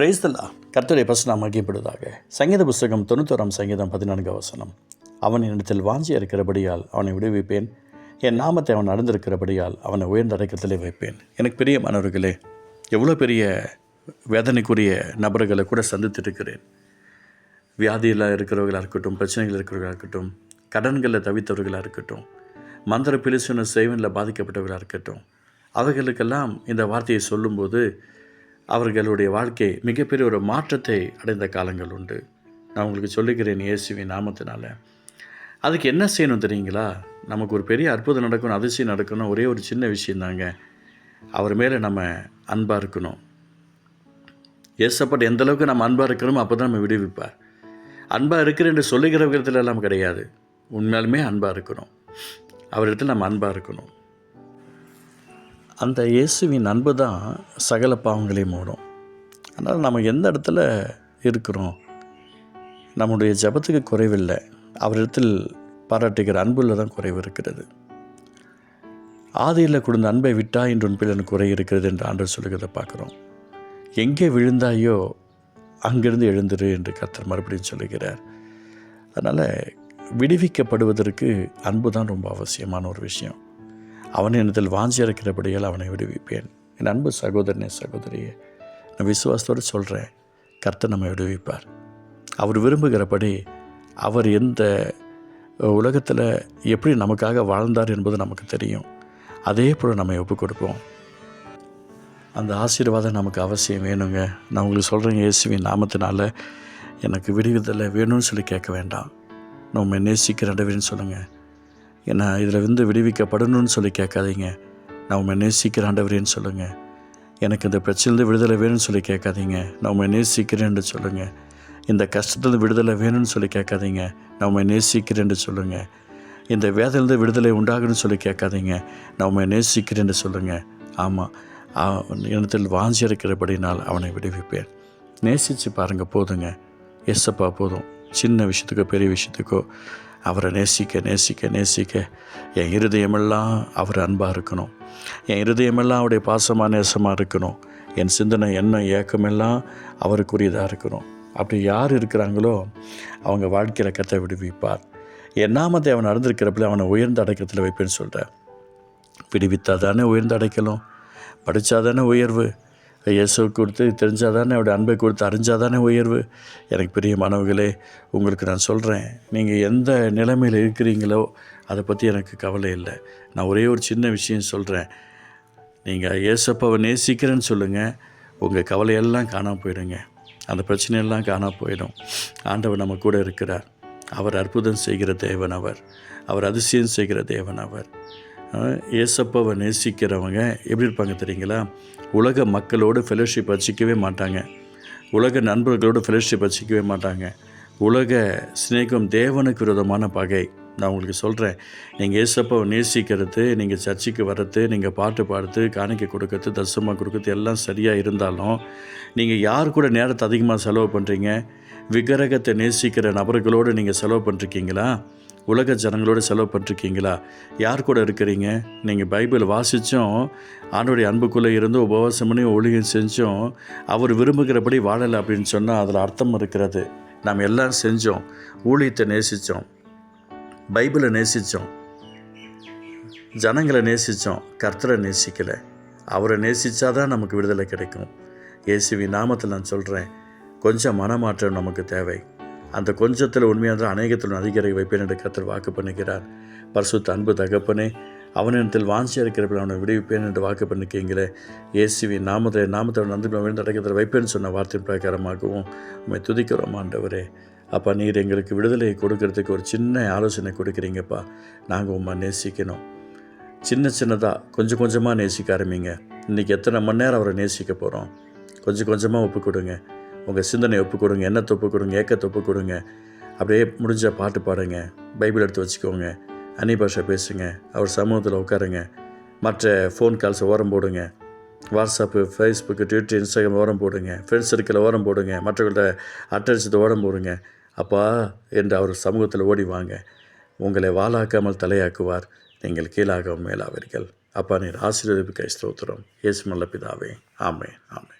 Praise the Lord. கர்த்தருடைய பரிசுத்தம் மகிமைப்படுவதாக. சங்கீத புஸ்தகம் 91 சங்கீதம் 14 வசனம். அவன் என்னிடத்தில் வாஞ்சியா இருக்கிறபடியால் அவனை விடுவிப்பேன், என் நாமத்தை அவன் நடந்திருக்கிறபடியால் அவனை உயர்ந்த அடைக்கத்திலே வைப்பேன். எனக்கு பிரியமானவர்களே, எவ்வளோ பெரிய வேதனைக்குரிய நபர்களை கூட சந்தித்திருக்கிறேன். வியாதியில் இருக்கிறவர்களாக இருக்கட்டும், பிரச்சனைகள் இருக்கிறவர்களாக இருக்கட்டும், கடன்களில் தவித்தவர்களாக இருக்கட்டும், மந்திர பிலிசுன செய்வனில் பாதிக்கப்பட்டவர்களாக இருக்கட்டும், அவைகளுக்கெல்லாம் இந்த வார்த்தையை சொல்லும்போது அவர்களுடைய வாழ்க்கை மிகப்பெரிய ஒரு மாற்றத்தை அடைந்த காலங்கள் உண்டு. நான் உங்களுக்கு சொல்லுகிறேன் இயேசுவின் நாமத்தினால. அதுக்கு என்ன செய்யணும் தெரியுங்களா? நமக்கு ஒரு பெரிய அற்புதம் நடக்கணும், அதிசயம் நடக்கணும். ஒரே ஒரு சின்ன விஷயந்தாங்க, அவர் மேலே நம்ம அன்பாக இருக்கணும். ஏசப்பட்ட எந்த அளவுக்கு நம்ம அன்பாக இருக்கணுமோ அப்போ தான் நம்ம விடுவிப்பார். அன்பாக இருக்கிற என்று சொல்லுகிற விதத்தில் எல்லாம் கிடையாது, உண்மையாலுமே அன்பாக இருக்கணும். அவரிடத்தில் நம்ம அன்பாக இருக்கணும். அந்த இயேசுவின் அன்பு தான் சகல பாவங்களையும் மூடும். அதனால் நம்ம எந்த இடத்துல இருக்கிறோம், நம்முடைய ஜபத்துக்கு குறைவில்லை, அவரிடத்தில் பாராட்டுகிற அன்புள்ள தான் குறைவு இருக்கிறது. ஆதியில் கொடுத்த அன்பை விட்டா என்று உன்பில் எனக்கு குறை இருக்கிறது என்று ஆண்டவர் சொல்லுகிறத பார்க்குறோம். எங்கே விழுந்தாயோ அங்கிருந்து எழுந்துரு என்று கர்த்தர் மறுபடியும் சொல்லுகிறார். அதனால் விடுவிக்கப்படுவதற்கு அன்பு தான் ரொம்ப அவசியமான ஒரு விஷயம். அவன் என்னிடத்தில் வாஞ்சியா இருக்கிறபடியால் அவனை விடுவிப்பேன். என் அன்பு சகோதரனே, சகோதரியே, நான் விசுவாசத்தோடு சொல்கிறேன், கர்த்தர் நம்மை விடுவிப்பார். அவர் விரும்புகிறபடி அவர் எந்த உலகத்தில் எப்படி நமக்காக வாழ்ந்தார் என்பது நமக்கு தெரியும். அதே போல் நம்ம ஒப்புக் கொடுப்போம். அந்த ஆசீர்வாதம் நமக்கு அவசியம் வேணுங்க. நான் உங்களுக்கு சொல்கிறேங்க, இயேசுவின் நாமத்தினால எனக்கு விடுவிதலை வேணும்னு சொல்லி கேட்க வேண்டாம். நான் உண்மை நேசிக்கிற ஆண்டவரேன்னு சொல்லுங்கள். ஏன்னா இதில் விடுவிக்கப்படணும்னு சொல்லி கேட்காதீங்க. நான் உண்மை நேசிக்கிற ஆண்டவரேன்னு சொல்லுங்கள். எனக்கு இந்த பிரச்சனையிலேருந்து விடுதலை வேணும்னு சொல்லி கேட்காதீங்க. நான் உண்மை நேசிக்கிறேன்னு சொல்லுங்கள். இந்த கஷ்டத்துலேருந்து விடுதலை வேணும்னு சொல்லி கேட்காதீங்க. நான் உண்மை நேசிக்கிறேன்னு சொல்லுங்கள். இந்த வேதனையிலேருந்து விடுதலை உண்டாகணும்னு சொல்லி கேட்காதீங்க. நான் உண்மை நேசிக்கிறேன்னு சொல்லுங்கள். ஆமாம், என்னத்தில் வாஞ்சி இருக்கிறபடினால் அவனை விடுவிப்பேன். நேசித்து பாருங்கள், போதுங்க. எஸ்ஸப்பா போதும். சின்ன விஷயத்துக்கோ பெரிய விஷயத்துக்கோ அவரை நேசிக்க நேசிக்க நேசிக்க என் இருதயமெல்லாம் அவர் அன்பாக இருக்கணும். என் இருதயமெல்லாம் அவருடைய பாசமாக நேசமாக இருக்கணும். என் சிந்தனை எண்ணம் ஏக்கமெல்லாம் அவருக்குரியதாக இருக்கணும். அப்படி யார் இருக்கிறாங்களோ அவங்க வாழ்க்கையில் கர்த்தர் விடுவிப்பார். என் நாமத்தை அவன் நடந்திருக்கிறப்பல அவனை உயர்ந்த அடைக்கத்தில் வைப்பேன்னு சொல்கிறேன். விடுவித்தால் தானே உயர்ந்த அடைக்கலும், படித்தா தானே உயர்வு, இயேசு கொடுத்து தெரிஞ்சால் தானே அவருடைய அன்பை கொடுத்து அறிஞ்சால் தானே உயர்வு. எனக்கு பிரியமானவர்களே, உங்களுக்கு நான் சொல்கிறேன், நீங்கள் எந்த நிலைமையில் இருக்கிறீங்களோ அதை பற்றி எனக்கு கவலை இல்லை. நான் ஒரே ஒரு சின்ன விஷயம் சொல்கிறேன். நீங்கள் இயேசப்பாவை நேசிக்கிறேன்னு சொல்லுங்கள், உங்கள் கவலையெல்லாம் காணாமல் போயிடுங்க. அந்த பிரச்சனையெல்லாம் காணாமல் போயிடும். ஆண்டவர் நம்ம கூட இருக்கிறார். அவர் அற்புதம் செய்கிற தேவன், அவர் அதிசயம் செய்கிற தேவன். இயேசப்பாவை நேசிக்கிறவங்க எப்படி இருப்பாங்க தெரியுங்களா? உலக மக்களோடு ஃபெலோஷிப் வச்சிக்கவே மாட்டாங்க. உலக நண்பர்களோடு ஃபெலோஷிப் வச்சிக்கவே மாட்டாங்க. உலக சிநேகம் தேவனுக்கு விரோதமான பகை. நான் உங்களுக்கு சொல்கிறேன், நீங்கள் இயேசப்பாவை நேசிக்கிறது, நீங்கள் சர்ச்சுக்கு வர்றது, நீங்கள் பாட்டு பாடுறது, காணிக்கை கொடுக்கறது, தசமாக கொடுக்கறது எல்லாம் சரியாக இருந்தாலும் நீங்கள் யார் கூட நேரத்தை அதிகமாக செலவு பண்ணுறீங்க? விக்கிரகத்தை நேசிக்கிற நபர்களோடு நீங்கள் செலவு பண்ணுறீங்களா? உலக ஜனங்களோடு செலவு பண்ணிருக்கீங்களா? யார் கூட இருக்கிறீங்க? நீங்கள் பைபிள் வாசித்தும் ஆண்டவருடைய அன்புக்குள்ளே இருந்து உபவாசம் பண்ணி ஒழுங்கம் செஞ்சோம், அவர் விரும்புகிறபடி வாழலை அப்படின்னு சொன்னால் அதில் அர்த்தம் இருக்கிறது. நாம் எல்லாம் செஞ்சோம், ஊழியத்தை நேசித்தோம், பைபிளை நேசித்தோம், ஜனங்களை நேசித்தோம், கர்த்தரை நேசிக்கலை. அவரை நேசித்தாதான் நமக்கு விடுதலை கிடைக்கும். இயேசுவின் நாமத்தில் நான் சொல்கிறேன், கொஞ்சம் மனமாற்றம் நமக்கு தேவை. அந்த கொஞ்சத்தில் உண்மையான அநேகத்தில் அதிகாரி வைப்பேன் என்று கர்த்தர் வாக்கு பண்ணுகிறார். பரிசுத்த அன்பு தகப்பனே, அவனிடத்தில் வாஞ்சியா இருக்கிறப்ப அவனை விடுவிப்பேன் என்று வாக்கு பண்ணிக்கீங்களே. இயேசுவின் நாமத்தை நன்றி விழுந்த அடைக்கத்தில் வைப்பேன்னு சொன்ன வார்த்தை பிரகாரமாகவும் உண்மை துதிக்கிறோம் ஆண்டவரே. அப்பா, நீர் எங்களுக்கு விடுதலையை கொடுக்கறதுக்கு ஒரு சின்ன ஆலோசனை கொடுக்குறீங்கப்பா. நாங்கள் உண்மை நேசிக்கணும். சின்னதாக கொஞ்சம் கொஞ்சமாக நேசிக்க ஆரம்பிங்க. இன்றைக்கி எத்தனை மணி நேரம் அவரை நேசிக்க போகிறோம்? கொஞ்சம் கொஞ்சமாக ஒப்பு கொடுங்க. உங்கள் சிந்தனை ஒப்பு கொடுங்க, எண்ணத்தை ஒப்பு கொடுங்க, ஏக்கத்தை ஒப்பு கொடுங்க. அப்படியே முடிஞ்ச பாட்டு பாடுங்க, பைபிள் எடுத்து வச்சுக்கோங்க, அந்நிய பாஷை பேசுங்க, அவர் சமூகத்தில் உட்காருங்க. மற்ற ஃபோன் கால்ஸை ஓரம் போடுங்க. வாட்ஸ்அப்பு, ஃபேஸ்புக்கு, ட்விட்டர், இன்ஸ்டாகிராம் ஓரம் போடுங்க. ஃப்ரெண்ட்ஸ் சர்க்கிளில் ஓரம் போடுங்க. மற்றவர்கள்ட்ட அட்டடிச்சதை ஓரம் போடுங்க. அப்பா என்று அவர் சமூகத்தில் ஓடி வாங்க. உங்களை வாளாக்காமல் தலையாக்குவார். நீங்கள் கீழாகவும் மேலாவீர்கள். அப்பா, நீர் ஆசீர்வதிப்புக்கு ஸ்தோத்திரம். இயேசு நல்ல பிதாவே. ஆமென், ஆமென்.